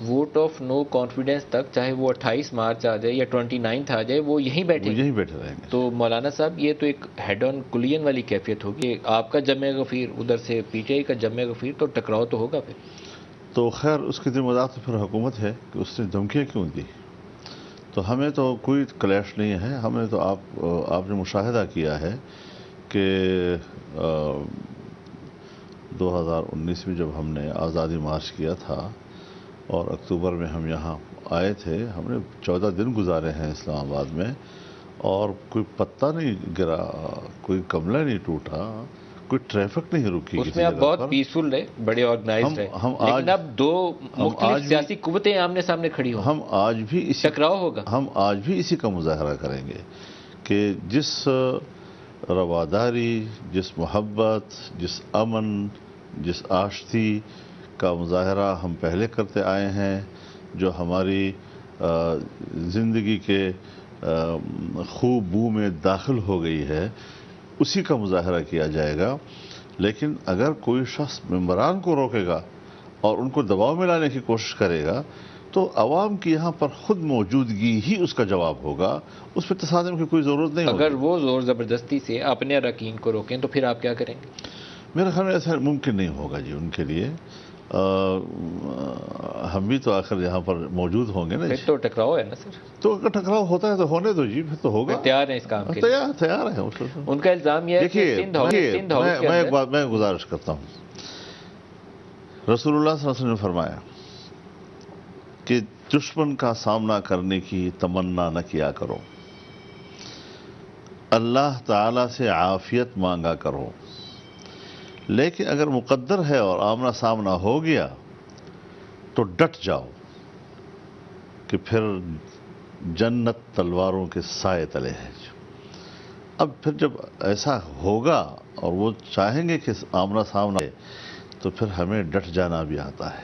Vote of no confidence تک، چاہے وہ 28 مارچ آ جائے یا 29 آ جائے، وہ یہیں بیٹھے یہیں بیٹھے رہیں گے. تو مولانا صاحب یہ تو ایک ہیڈ آن کلین والی کیفیت ہوگی. آپ کا جمع غفیر ادھر سے پی ٹی آئی کا جمع غفیر، تو ٹکراؤ تو ہوگا پھر. تو خیر اس کی ذمہ دار تو پھر حکومت ہے کہ اس نے دھمکیاں کیوں دی. تو ہمیں تو کوئی کلیش نہیں ہے. ہمیں تو آپ نے مشاہدہ کیا ہے کہ 2019 میں جب ہم نے آزادی مارچ کیا تھا اور اکتوبر میں ہم یہاں آئے تھے، ہم نے 14 دن گزارے ہیں اسلام آباد میں، اور کوئی پتا نہیں گرا، کوئی کملہ نہیں ٹوٹا، کوئی ٹریفک نہیں رکی اس کسی میں آپ جگہ بہت پر. پیسفل رہے، بڑے آرگنائزڈ رہے، ہم لیکن اب دو مختلف آج سیاسی قوتیں آمنے سامنے کھڑی ہوں، ہم آج بھی ٹکراؤ ہوگا. ہم آج بھی اسی کا مظاہرہ کریں گے کہ جس رواداری، جس محبت، جس امن، جس آشتی کا مظاہرہ ہم پہلے کرتے آئے ہیں، جو ہماری زندگی کے خوب بو میں داخل ہو گئی ہے، اسی کا مظاہرہ کیا جائے گا. لیکن اگر کوئی شخص ممبران کو روکے گا اور ان کو دباؤ میں لانے کی کوشش کرے گا، تو عوام کی یہاں پر خود موجودگی ہی اس کا جواب ہوگا. اس پہ تصادم کی کوئی ضرورت نہیں ہوگی. اگر وہ زور زبردستی سے اپنے اراکین کو روکیں تو پھر آپ کیا کریں گے؟ میرے خیال میں ایسا ممکن نہیں ہوگا جی ان کے لیے. ہم بھی تو آخر یہاں پر موجود ہوں گے نا. پھر تو ٹکراؤ ہے نا سر. تو اگر ٹکراؤ ہوتا ہے تو ہونے دو جی، پھر تو ہوگا. پھر تیار ہیں اس کام کے لیے. تیار ہیں. ان کا الزام یہ ہے کہ دیکھیے سندھ ہاؤس کے میں اندر میں گزارش کرتا ہوں. رسول اللہ صلی اللہ علیہ وسلم نے فرمایا کہ دشمن کا سامنا کرنے کی تمنا نہ کیا کرو، اللہ تعالیٰ سے عافیت مانگا کرو. لیکن اگر مقدر ہے اور آمنا سامنا ہو گیا تو ڈٹ جاؤ کہ پھر جنت تلواروں کے سائے تلے ہے. اب پھر جب ایسا ہوگا اور وہ چاہیں گے کہ آمنا سامنا ہے، تو پھر ہمیں ڈٹ جانا بھی آتا ہے.